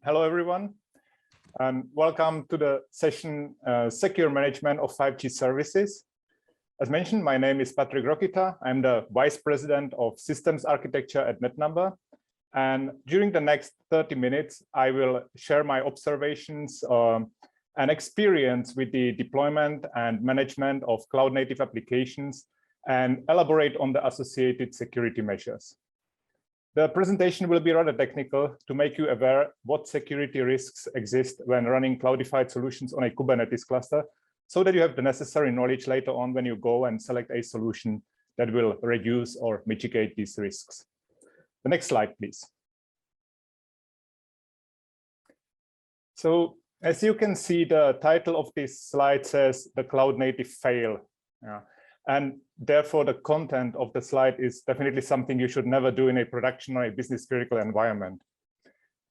Hello, everyone, and welcome to the session Secure Management of 5G Services. As mentioned, my name is Patrik Rokyta. I'm the Vice President of Systems Architecture at NetNumber. And during the next 30 minutes, I will share my observations and experience with the deployment and management of cloud-native applications and elaborate on the associated security measures. The presentation will be rather technical to make you aware what security risks exist when running cloudified solutions on a Kubernetes cluster, so that you have the necessary knowledge later on when you go and select a solution that will reduce or mitigate these risks. The next slide, please. So as you can see, the title of this slide says the cloud native fail. And therefore, the content of the slide is definitely something you should never do in a production or a business critical environment.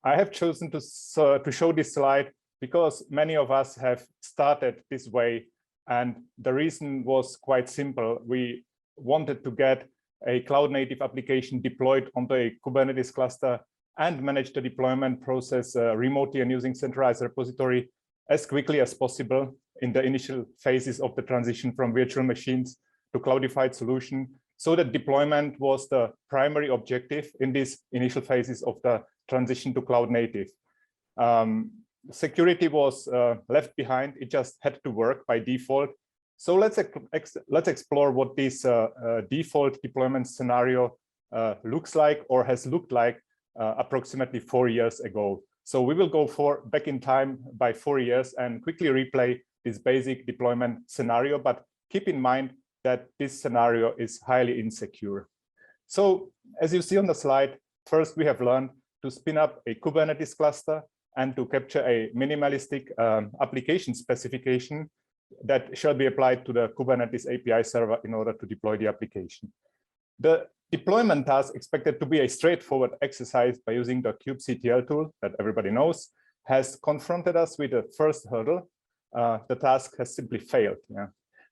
I have chosen to show this slide because many of us have started this way. And the reason was quite simple. We wanted to get a cloud native application deployed onto a Kubernetes cluster and manage the deployment process remotely and using centralized repository as quickly as possible in the initial phases of the transition from virtual machines to cloudified solution, so that deployment was the primary objective in these initial phases of the transition to cloud native. Security was left behind. It just had to work by default. So let's explore what this default deployment scenario looks like or has looked like approximately 4 years ago. So we will go back in time by 4 years and quickly replay this basic deployment scenario, but keep in mind that this scenario is highly insecure. So as you see on the slide, first we have learned to spin up a Kubernetes cluster and to capture a minimalistic application specification that shall be applied to the Kubernetes API server in order to deploy the application. The deployment task, expected to be a straightforward exercise by using the kubectl tool that everybody knows, has confronted us with the first hurdle. The task has simply failed.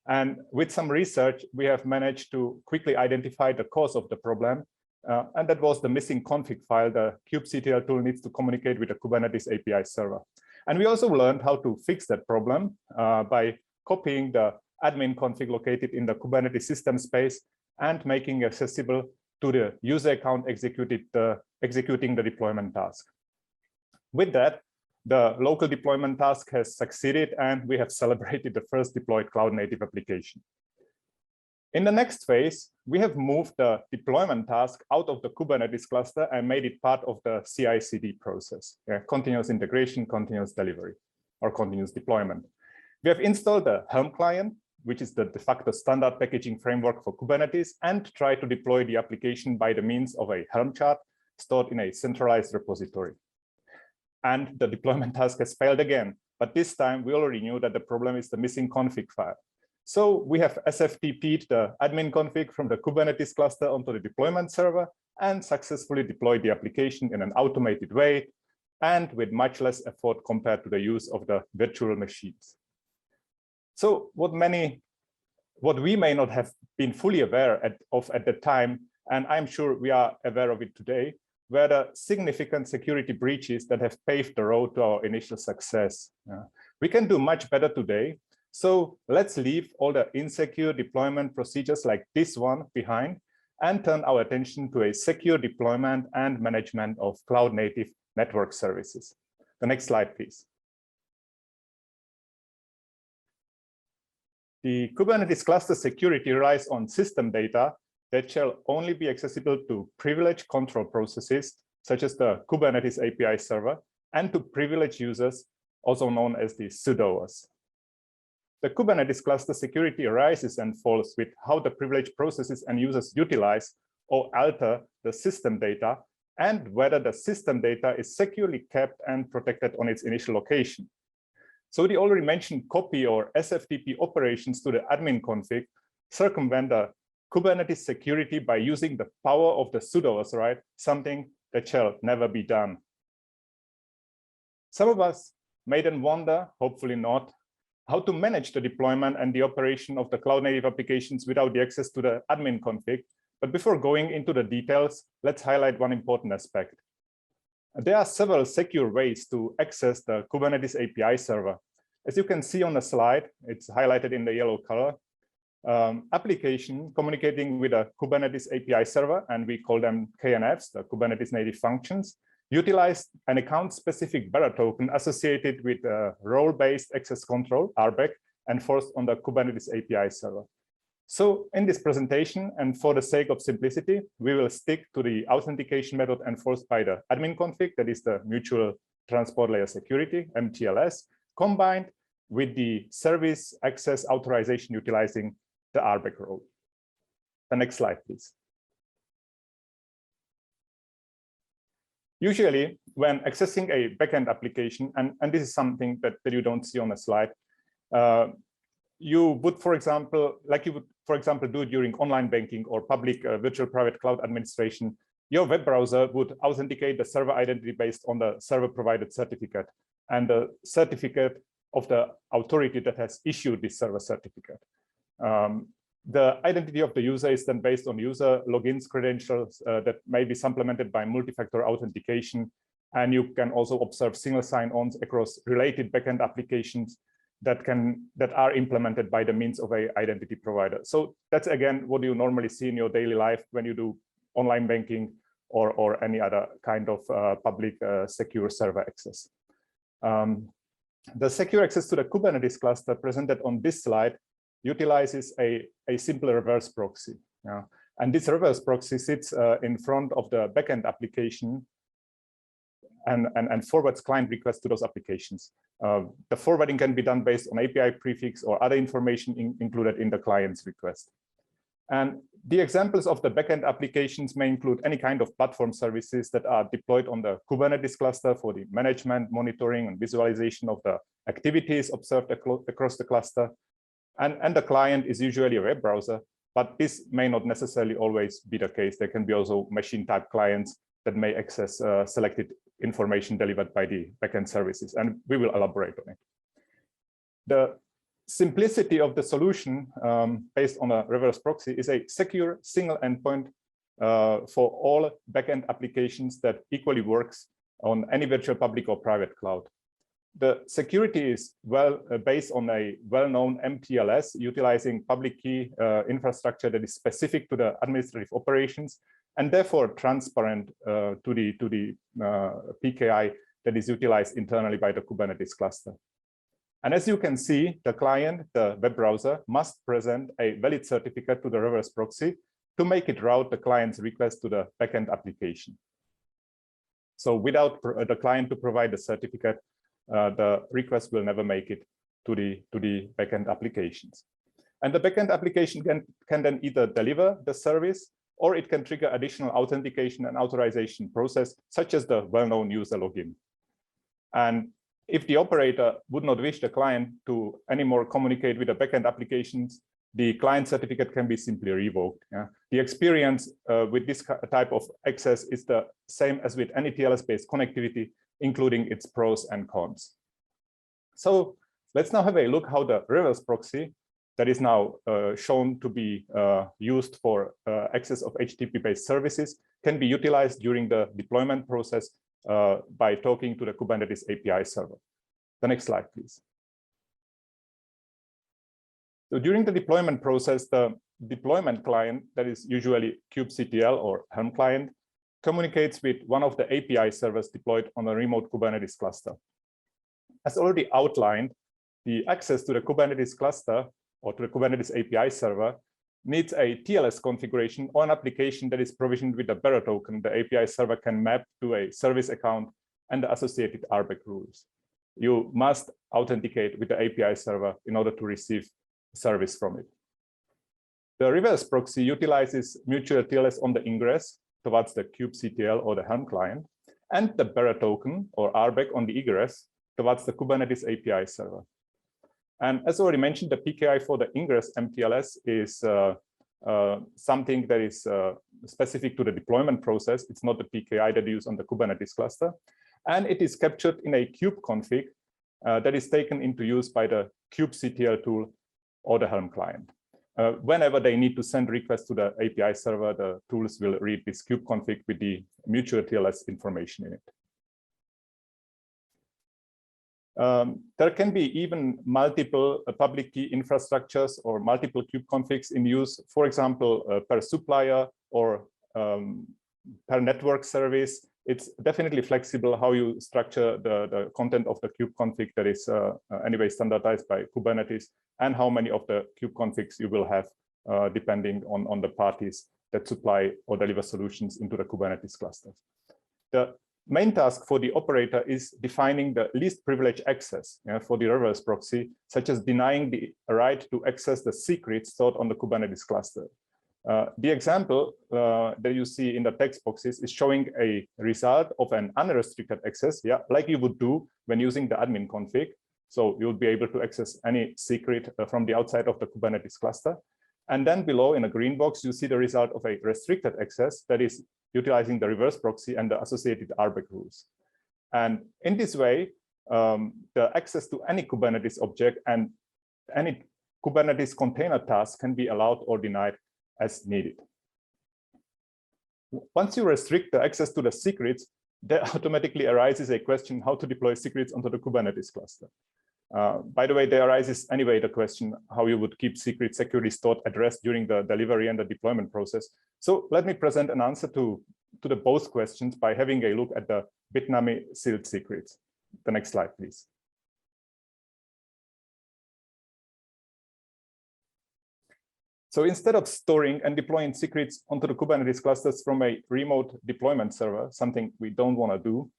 And with some research, we have managed to quickly identify the cause of the problem. And that was the missing config file the kubectl tool needs to communicate with the Kubernetes API server. And we also learned how to fix that problem by copying the admin config located in the Kubernetes system space and making accessible to the user account executing the deployment task. With that, the local deployment task has succeeded, and we have celebrated the first deployed cloud-native application. In the next phase, we have moved the deployment task out of the Kubernetes cluster and made it part of the CI/CD process, continuous integration, continuous delivery, or continuous deployment. We have installed the Helm client, which is the de facto standard packaging framework for Kubernetes, and try to deploy the application by the means of a Helm chart stored in a centralized repository. And the deployment task has failed again, but this time we already knew that the problem is the missing config file. So we have SFTP'd the admin config from the Kubernetes cluster onto the deployment server and successfully deployed the application in an automated way and with much less effort compared to the use of the virtual machines. So what we may not have been fully aware of at the time, and I'm sure we are aware of it today, were the significant security breaches that have paved the road to our initial success. We can do much better today. So let's leave all the insecure deployment procedures like this one behind and turn our attention to a secure deployment and management of cloud-native network services. The next slide, please. The Kubernetes cluster security relies on system data that shall only be accessible to privileged control processes, such as the Kubernetes API server, and to privileged users, also known as the sudoers. The Kubernetes cluster security arises and falls with how the privileged processes and users utilize or alter the system data, and whether the system data is securely kept and protected on its initial location. So the already mentioned copy or SFTP operations to the admin config circumvent the Kubernetes security by using the power of the sudoers, right? Something that shall never be done. Some of us may then wonder, hopefully not, how to manage the deployment and the operation of the cloud-native applications without the access to the admin config. But before going into the details, let's highlight one important aspect. There are several secure ways to access the Kubernetes API server. As you can see on the slide, it's highlighted in the yellow color. Application communicating with a Kubernetes API server, and we call them KNFs, the Kubernetes native functions, utilize an account-specific bearer token associated with role-based access control, RBAC, enforced on the Kubernetes API server. So in this presentation, and for the sake of simplicity, we will stick to the authentication method enforced by the admin config, that is the mutual transport layer security, MTLS, combined with the service access authorization utilizing the RBAC role. The next slide, please. Usually, when accessing a backend application, and this is something that you don't see on the slide, you would, for example, do during online banking or public virtual private cloud administration, your web browser would authenticate the server identity based on the server provided certificate and the certificate of the authority that has issued this server certificate. The identity of the user is then based on user logins credentials that may be supplemented by multi-factor authentication. And you can also observe single sign-ons across related backend applications that are implemented by the means of an identity provider. So that's again what you normally see in your daily life when you do online banking or any other kind of public secure server access. The secure access to the Kubernetes cluster presented on this slide utilizes a simple reverse proxy. And this reverse proxy sits in front of the backend application and forwards client requests to those applications. The forwarding can be done based on API prefix or other information included in the client's request. And the examples of the backend applications may include any kind of platform services that are deployed on the Kubernetes cluster for the management, monitoring, and visualization of the activities observed across the cluster. And the client is usually a web browser, but this may not necessarily always be the case. There can be also machine type clients that may access selected information delivered by the backend services, and we will elaborate on it. The simplicity of the solution based on a reverse proxy is a secure single endpoint for all backend applications that equally works on any virtual public or private cloud. The security is based on a well-known MTLS utilizing public key infrastructure that is specific to the administrative operations and therefore transparent to the PKI that is utilized internally by the Kubernetes cluster. And as you can see, the client, the web browser, must present a valid certificate to the reverse proxy to make it route the client's request to the backend application. So without the client to provide the certificate, the request will never make it to the backend applications. And the backend application can then either deliver the service or it can trigger additional authentication and authorization process, such as the well-known user login. And if the operator would not wish the client to anymore communicate with the backend applications, the client certificate can be simply revoked. The experience with this type of access is the same as with any TLS-based connectivity, including its pros and cons. So let's now have a look how the reverse proxy that is now shown to be used for access of HTTP-based services can be utilized during the deployment process by talking to the Kubernetes API server. The next slide, please. So during the deployment process, the deployment client, that is usually kubectl or Helm client, communicates with one of the API servers deployed on a remote Kubernetes cluster. As already outlined, the access to the Kubernetes cluster or to the Kubernetes API server needs a TLS configuration or an application that is provisioned with a bearer token the API server can map to a service account and the associated RBAC rules. You must authenticate with the API server in order to receive service from it. The reverse proxy utilizes mutual TLS on the ingress towards the kubectl or the Helm client, and the bearer token or RBAC on the egress towards the Kubernetes API server. And as already mentioned, the PKI for the ingress MTLS is something that is specific to the deployment process. It's not the PKI that you use on the Kubernetes cluster. And it is captured in a kubeconfig that is taken into use by the kubectl tool or the Helm client. Whenever they need to send requests to the API server, the tools will read this kubeconfig with the mutual TLS information in it. There can be even multiple public key infrastructures or multiple kube configs in use, for example, per supplier or per network service. It's definitely flexible how you structure the content of the kube config that is anyway standardized by Kubernetes, and how many of the kube configs you will have depending on the parties that supply or deliver solutions into the Kubernetes clusters. The main task for the operator is defining the least privileged access for the reverse proxy, such as denying the right to access the secrets stored on the Kubernetes cluster. The example that you see in the text boxes is showing a result of an unrestricted access, like you would do when using the admin config. So you'll be able to access any secret from the outside of the Kubernetes cluster. And then below in a green box, you see the result of a restricted access that is utilizing the reverse proxy and the associated RBAC rules. And in this way, the access to any Kubernetes object and any Kubernetes container task can be allowed or denied as needed. Once you restrict the access to the secrets, there automatically arises a question how to deploy secrets onto the Kubernetes cluster. By the way, there arises anyway the question how you would keep secrets securely stored at rest during the delivery and the deployment process. So let me present an answer to the both questions by having a look at the Bitnami sealed secrets. The next slide, please. So instead of storing and deploying secrets onto the Kubernetes clusters from a remote deployment server, something we don't want to do,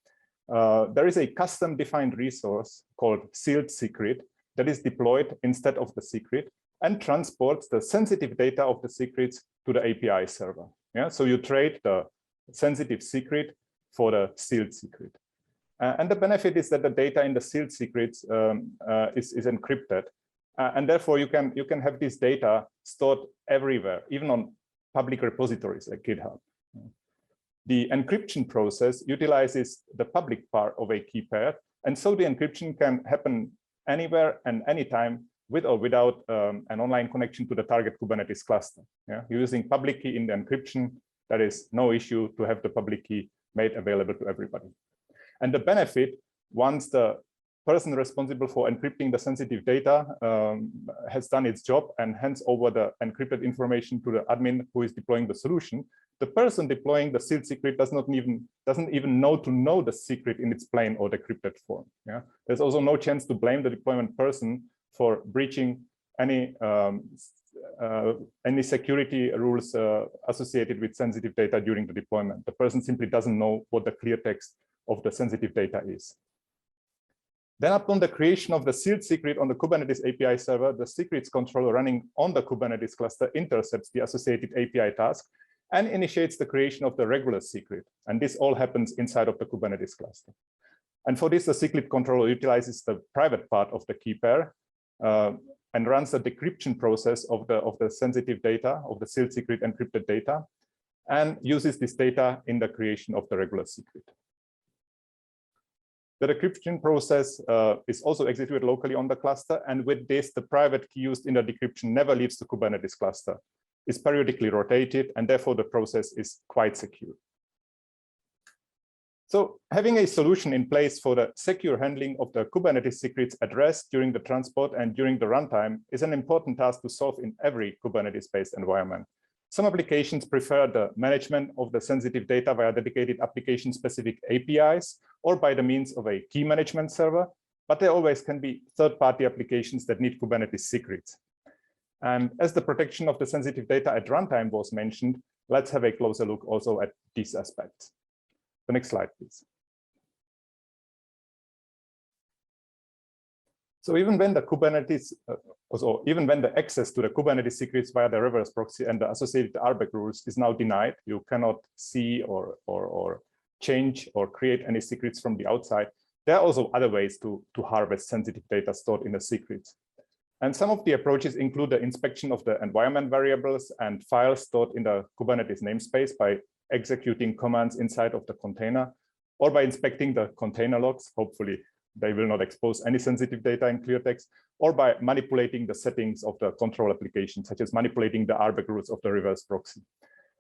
there is a custom defined resource called sealed secret that is deployed instead of the secret and transports the sensitive data of the secrets to the API server. So you trade the sensitive secret for the sealed secret. And the benefit is that the data in the sealed secrets is encrypted. And therefore you can have this data stored everywhere, even on public repositories like GitHub. The encryption process utilizes the public part of a key pair, and so the encryption can happen anywhere and anytime with or without an online connection to the target Kubernetes cluster. Using public key in the encryption, there is no issue to have the public key made available to everybody. And the benefit, once the person responsible for encrypting the sensitive data has done its job and hands over the encrypted information to the admin who is deploying the solution, the person deploying the sealed secret doesn't even know to know the secret in its plain or decrypted form. There's also no chance to blame the deployment person for breaching any security rules associated with sensitive data during the deployment. The person simply doesn't know what the clear text of the sensitive data is. Then upon the creation of the sealed secret on the Kubernetes API server, the secrets controller running on the Kubernetes cluster intercepts the associated API task and initiates the creation of the regular secret. And this all happens inside of the Kubernetes cluster. And for this, the secret controller utilizes the private part of the key pair and runs the decryption process of the sensitive data, of the sealed secret encrypted data, and uses this data in the creation of the regular secret. The decryption process is also executed locally on the cluster, and with this, the private key used in the decryption never leaves the Kubernetes cluster. It's periodically rotated, and therefore the process is quite secure. So having a solution in place for the secure handling of the Kubernetes secrets at rest during the transport and during the runtime is an important task to solve in every Kubernetes-based environment. Some applications prefer the management of the sensitive data via dedicated application-specific APIs or by the means of a key management server, but there always can be third-party applications that need Kubernetes secrets. And as the protection of the sensitive data at runtime was mentioned, let's have a closer look also at these aspects. The next slide, please. So even when the Kubernetes, even when the access to the Kubernetes secrets via the reverse proxy and the associated RBAC rules is now denied, you cannot see or change or create any secrets from the outside. There are also other ways to harvest sensitive data stored in the secrets. And some of the approaches include the inspection of the environment variables and files stored in the Kubernetes namespace by executing commands inside of the container, or by inspecting the container logs. Hopefully, they will not expose any sensitive data in clear text, or by manipulating the settings of the control application, such as manipulating the RBAC rules of the reverse proxy.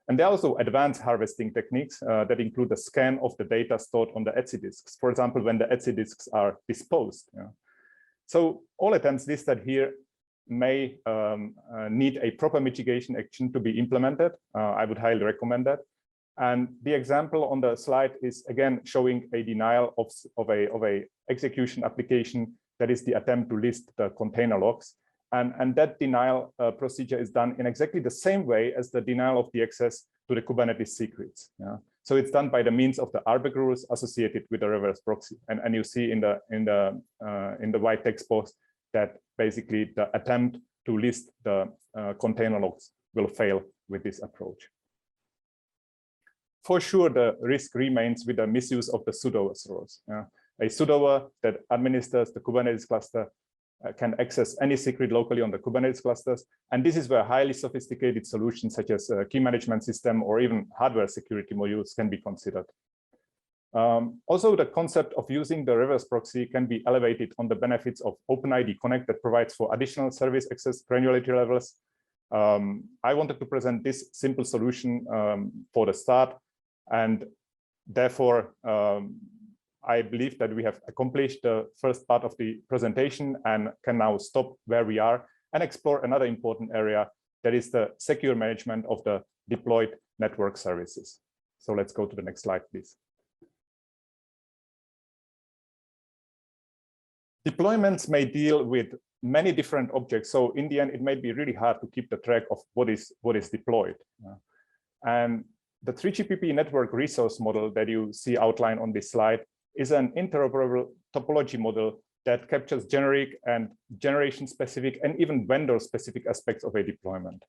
And there are also advanced harvesting techniques that include the scan of the data stored on the ETSI disks, for example, when the ETSI disks are disposed. So all attempts listed here may need a proper mitigation action to be implemented. I would highly recommend that. And the example on the slide is again showing a denial of a execution application that is the attempt to list the container logs. And that denial procedure is done in exactly the same way as the denial of the access to the Kubernetes secrets. So it's done by the means of the RBAC rules associated with the reverse proxy. And you see in the white text box that basically the attempt to list the container logs will fail with this approach. For sure, the risk remains with the misuse of the sudo rules. A sudo that administers the Kubernetes cluster can access any secret locally on the Kubernetes clusters. And this is where highly sophisticated solutions such as a key management system or even hardware security modules can be considered. Also, the concept of using the reverse proxy can be elevated on the benefits of OpenID Connect that provides for additional service access granularity levels. I wanted to present this simple solution for the start, and therefore I believe that we have accomplished the first part of the presentation and can now stop where we are and explore another important area, that is the secure management of the deployed network services. So let's go to the next slide, please. Deployments may deal with many different objects. So in the end, it may be really hard to keep the track of what is deployed. And the 3GPP network resource model that you see outlined on this slide is an interoperable topology model that captures generic and generation-specific and even vendor-specific aspects of a deployment.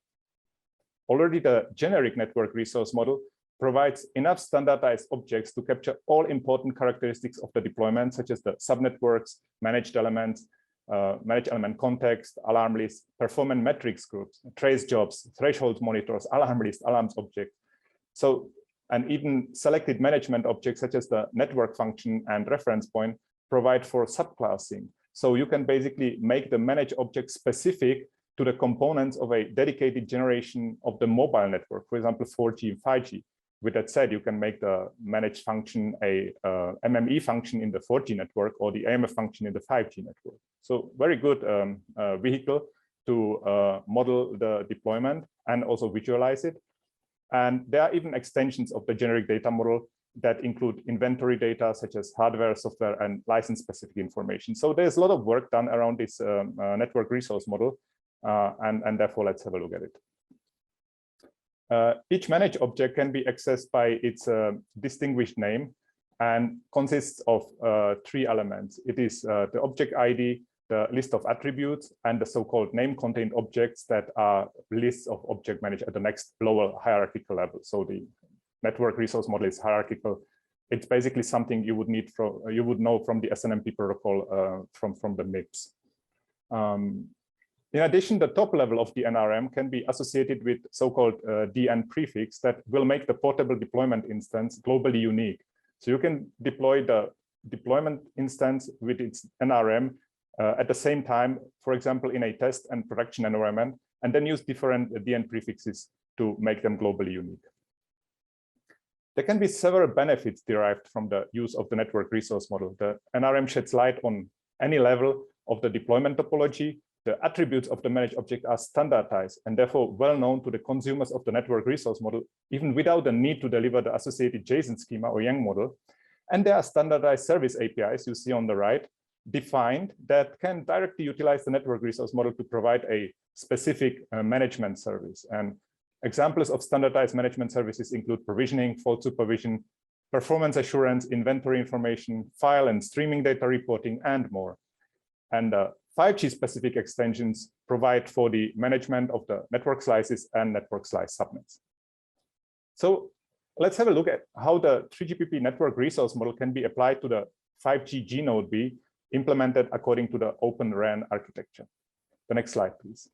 Already the generic network resource model provides enough standardized objects to capture all important characteristics of the deployment, such as the subnetworks, managed elements, managed element context, alarm lists, performance metrics groups, trace jobs, threshold monitors, alarm list, alarms objects. So, and even selected management objects such as the network function and reference point provide for subclassing. So you can basically make the manage object specific to the components of a dedicated generation of the mobile network, for example, 4G and 5G. With that said, you can make the manage function a MME function in the 4G network or the AMF function in the 5G network. So very good vehicle to model the deployment and also visualize it. And there are even extensions of the generic data model that include inventory data such as hardware, software, and license-specific information. So there's a lot of work done around this network resource model, and therefore let's have a look at it. Each managed object can be accessed by its distinguished name and consists of 3 elements. It is the object ID, the list of attributes, and the so-called name-contained objects that are lists of object managed at the next lower hierarchical level. So the network resource model is hierarchical. It's basically something you would know from the SNMP protocol from the MIPS. In addition, the top level of the NRM can be associated with so-called DN prefix that will make the portable deployment instance globally unique. So you can deploy the deployment instance with its NRM at the same time, for example, in a test and production environment, and then use different DN prefixes to make them globally unique. There can be several benefits derived from the use of the network resource model. The NRM sheds light on any level of the deployment topology. The attributes of the managed object are standardized and therefore well known to the consumers of the network resource model, even without the need to deliver the associated JSON schema or Yang model. And there are standardized service APIs you see on the right, defined, that can directly utilize the network resource model to provide a specific management service. And examples of standardized management services include provisioning, fault supervision, performance assurance, inventory information, file and streaming data reporting, and more. And 5G specific extensions provide for the management of the network slices and network slice subnets. So let's have a look at how the 3GPP network resource model can be applied to the 5G G node B implemented according to the Open RAN architecture. The next slide, please.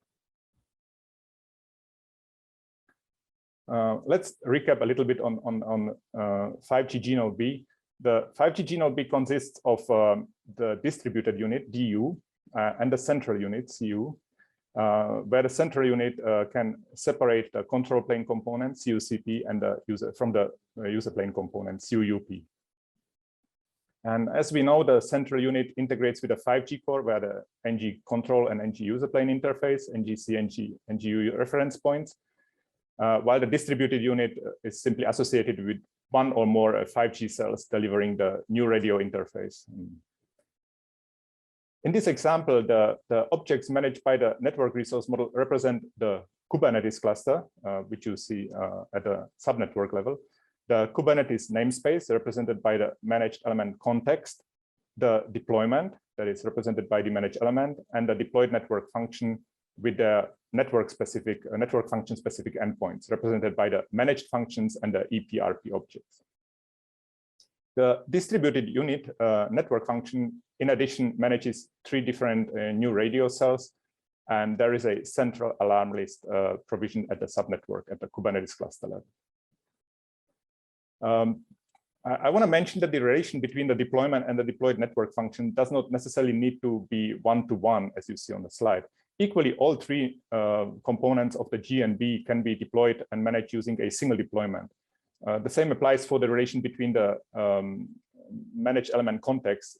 Let's recap a little bit on 5G G node B. The 5G G node B consists of the distributed unit, DU, and the central unit, CU. where the central unit can separate the control plane component CUCP and the user from the user plane component CUUP. And as we know, the central unit integrates with a 5G core, where the NG control and NG user plane interface, NGC, NGU reference points, while the distributed unit is simply associated with one or more 5G cells delivering the new radio interface. In this example, the objects managed by the network resource model represent the Kubernetes cluster, which you see at the subnetwork level. The Kubernetes namespace represented by the managed element context, the deployment that is represented by the managed element, and the deployed network function with the network function specific endpoints represented by the managed functions and the EPRP objects. The distributed unit network function, in addition, manages 3 different new radio cells, and there is a central alarm list provisioned at the subnetwork at the Kubernetes cluster level. I want to mention that the relation between the deployment and the deployed network function does not necessarily need to be one-to-one, as you see on the slide. Equally, all 3 components of the GNB can be deployed and managed using a single deployment. The same applies for the relation between the managed element context,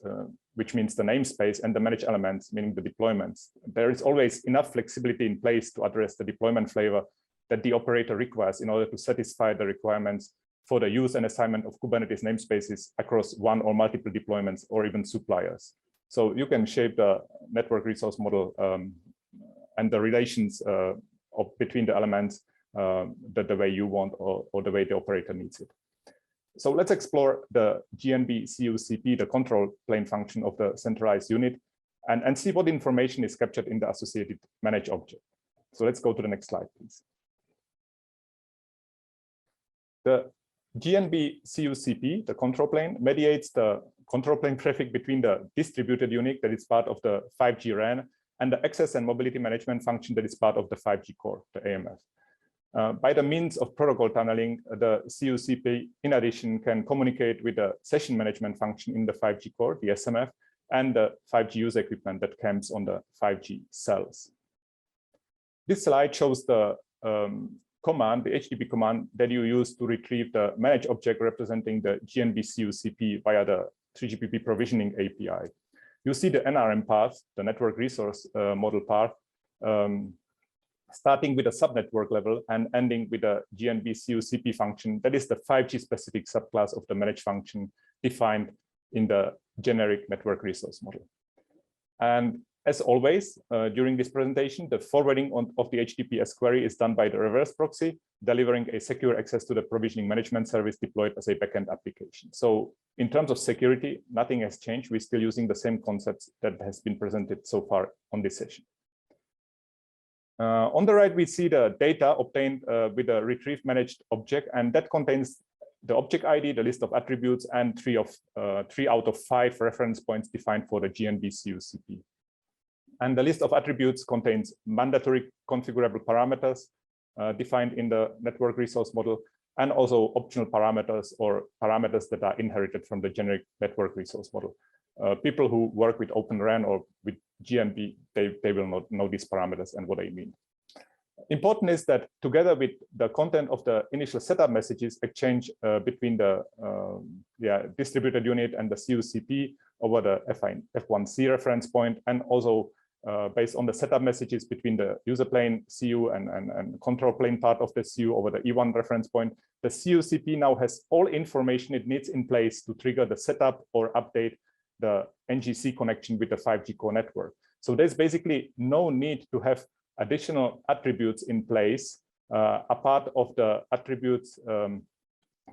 which means the namespace, and the managed elements, meaning the deployments. There is always enough flexibility in place to address the deployment flavor that the operator requires in order to satisfy the requirements for the use and assignment of Kubernetes namespaces across one or multiple deployments or even suppliers. So you can shape the network resource model and the relations between the elements the way you want or the way the operator needs it. So let's explore the GNB CUCP, the control plane function of the centralized unit, and see what information is captured in the associated managed object. So let's go to the next slide, please. The GNB CUCP, the control plane, mediates the control plane traffic between the distributed unit that is part of the 5G RAN and the access and mobility management function that is part of the 5G core, the AMF. By the means of protocol tunneling, the CUCP, in addition, can communicate with the session management function in the 5G core, the SMF, and the 5G user equipment that camps on the 5G cells. This slide shows the command, the HTTP command that you use to retrieve the managed object representing the GNB CUCP via the 3GPP provisioning API. You see the NRM path, the network resource model path, starting with a subnetwork level and ending with a GNB CUCP function that is the 5G specific subclass of the managed function defined in the generic network resource model. And as always, during this presentation, the forwarding of the HTTPS query is done by the reverse proxy, delivering a secure access to the provisioning management service deployed as a backend application. So in terms of security, nothing has changed. We're still using the same concepts that has been presented so far on this session. On the right, we see the data obtained with a retrieved managed object, and that contains the object ID, the list of attributes, and 3 out of 5 reference points defined for the GNB CUCP. And the list of attributes contains mandatory configurable parameters defined in the network resource model, and also optional parameters or parameters that are inherited from the generic network resource model. People who work with Open RAN or with GNB, they will not know these parameters and what they mean. Important is that together with the content of the initial setup messages exchange between the distributed unit and the CUCP over the F1C reference point, and also based on the setup messages between the user plane CU and control plane part of the CU over the E1 reference point, the CUCP now has all information it needs in place to trigger the setup or update the NGC connection with the 5G core network. So there's basically no need to have additional attributes in place apart of the attributes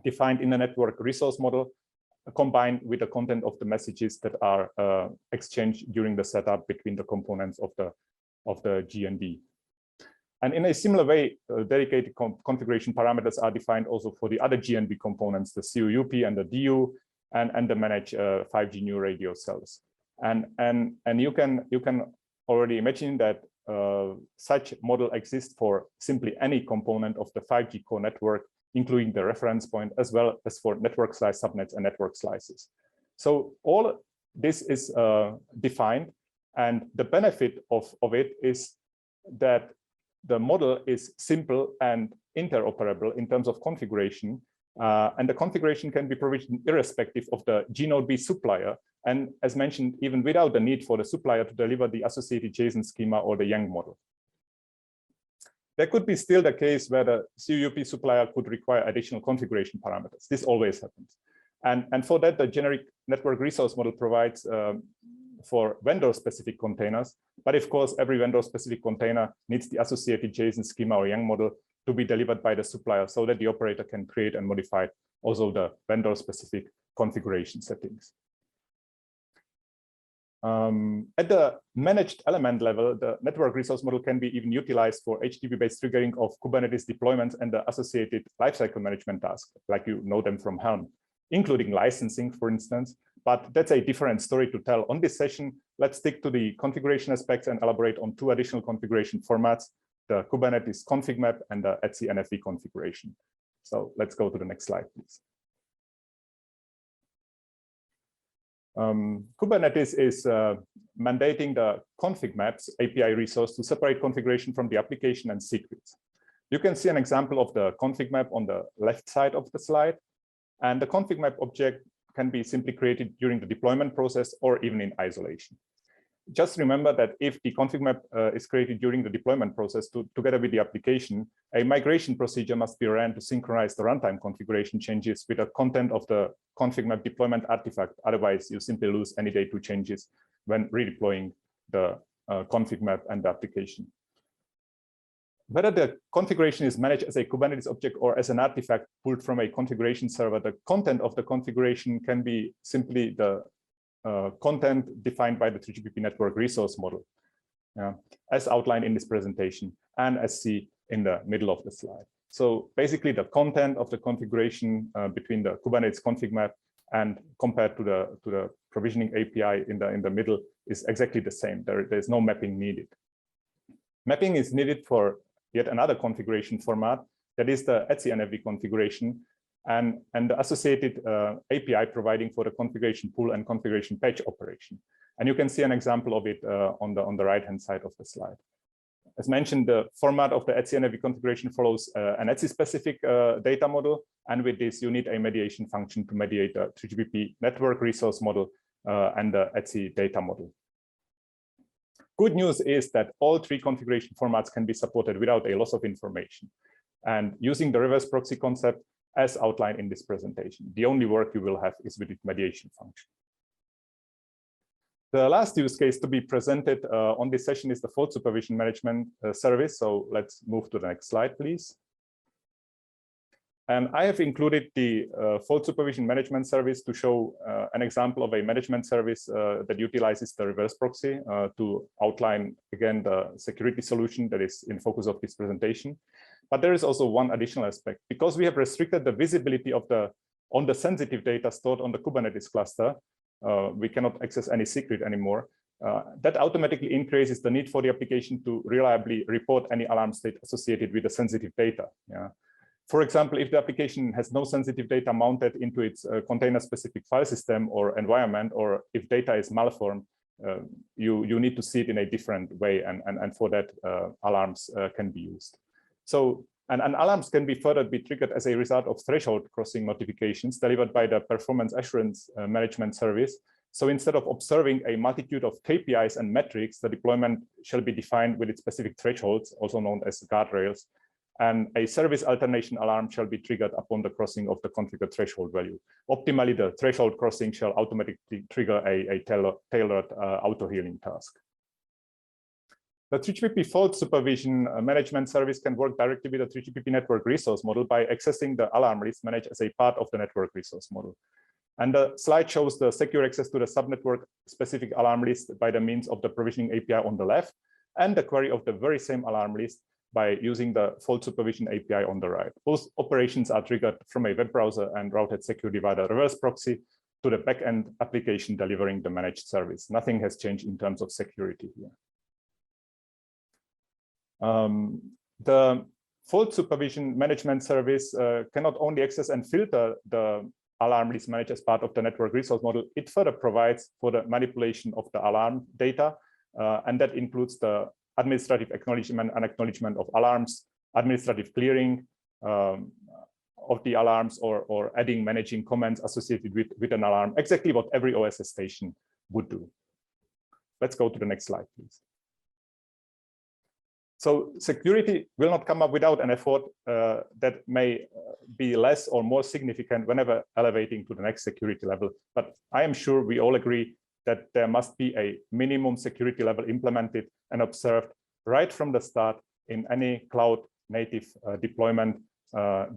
defined in the network resource model, combined with the content of the messages that are exchanged during the setup between the components of the GNB. And in a similar way, dedicated configuration parameters are defined also for the other GNB components, the CUUP and the DU, and the managed 5G new radio cells. And you can already imagine that such model exists for simply any component of the 5G core network, including the reference point, as well as for network slice subnets and network slices. So all this is defined, and the benefit of it is that the model is simple and interoperable in terms of configuration, and the configuration can be provisioned irrespective of the G-Node-B supplier, and as mentioned, even without the need for the supplier to deliver the associated JSON schema or the Yang model. There could be still the case where the CUP supplier could require additional configuration parameters. This always happens. And for that, the generic network resource model provides for vendor-specific containers. But of course, every vendor-specific container needs the associated JSON schema or Yang model to be delivered by the supplier so that the operator can create and modify also the vendor-specific configuration settings. At the managed element level, the network resource model can be even utilized for HTTP-based triggering of Kubernetes deployments and the associated lifecycle management tasks, like you know them from Helm, including licensing, for instance. But that's a different story to tell. On this session, let's stick to the configuration aspects and elaborate on two additional configuration formats, the Kubernetes config map and the etc NFV configuration. So let's go to the next slide, please. Kubernetes is mandating the config maps API resource to separate configuration from the application and secrets. You can see an example of the config map on the left side of the slide. And the config map object can be simply created during the deployment process or even in isolation. Just remember that if the config map is created during the deployment process together with the application, a migration procedure must be ran to synchronize the runtime configuration changes with the content of the config map deployment artifact. Otherwise, you simply lose any data changes when redeploying the config map and the application. Whether the configuration is managed as a Kubernetes object or as an artifact pulled from a configuration server, the content of the configuration can be simply the content defined by the 3GPP network resource model, as outlined in this presentation and as seen in the middle of the slide. So basically, the content of the configuration between the Kubernetes config map and compared to the provisioning API in the middle is exactly the same. There is no mapping needed. Mapping is needed for yet another configuration format, that is the etc NFV configuration, and the associated API providing for the configuration pool and configuration patch operation. And you can see an example of it on the right-hand side of the slide. As mentioned, the format of the etc NFV configuration follows an etc-specific data model, and with this, you need a mediation function to mediate the 3GPP network resource model and the etc data model. Good news is that all three configuration formats can be supported without a loss of information. And using the reverse proxy concept as outlined in this presentation, the only work you will have is with the mediation function. The last use case to be presented on this session is the fault supervision management service. So let's move to the next slide, please. And I have included the fault supervision management service to show an example of a management service that utilizes the reverse proxy to outline, again, the security solution that is in focus of this presentation. But there is also one additional aspect. Because we have restricted the visibility of on the sensitive data stored on the Kubernetes cluster, we cannot access any secret anymore. That automatically increases the need for the application to reliably report any alarm state associated with the sensitive data. For example, if the application has no sensitive data mounted into its container-specific file system or environment, or if data is malformed, you need to see it in a different way, and for that, alarms can be used. So, and alarms can be further be triggered as a result of threshold crossing notifications delivered by the performance assurance management service. So instead of observing a multitude of KPIs and metrics, the deployment shall be defined with its specific thresholds, also known as guardrails. And a service alternation alarm shall be triggered upon the crossing of the configured threshold value. Optimally, the threshold crossing shall automatically trigger a tailored auto-healing task. The 3GPP fault supervision management service can work directly with the 3GPP network resource model by accessing the alarm list managed as a part of the network resource model. And the slide shows the secure access to the subnetwork specific alarm list by the means of the provisioning API on the left, and the query of the very same alarm list by using the fault supervision API on the right. Both operations are triggered from a web browser and routed securely via the reverse proxy to the backend application delivering the managed service. Nothing has changed in terms of security here. The fault supervision management service cannot only access and filter the alarm list managed as part of the network resource model, it further provides for the manipulation of the alarm data, and that includes the administrative acknowledgement and acknowledgement of alarms, administrative clearing of the alarms, or adding managing comments associated with an alarm, exactly what every OSS station would do. Let's go to the next slide, please. So security will not come up without an effort that may be less or more significant whenever elevating to the next security level. But I am sure we all agree that there must be a minimum security level implemented and observed right from the start in any cloud native deployment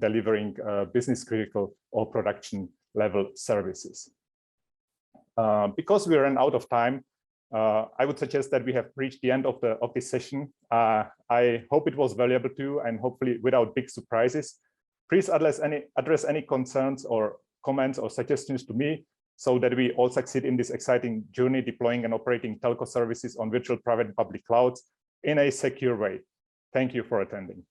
delivering business critical or production level services. Because we ran out of time, I would suggest that we have reached the end of this session. I hope it was valuable too, and hopefully without big surprises. Please address any concerns or comments or suggestions to me, so that we all succeed in this exciting journey deploying and operating telco services on virtual private and public clouds in a secure way. Thank you for attending.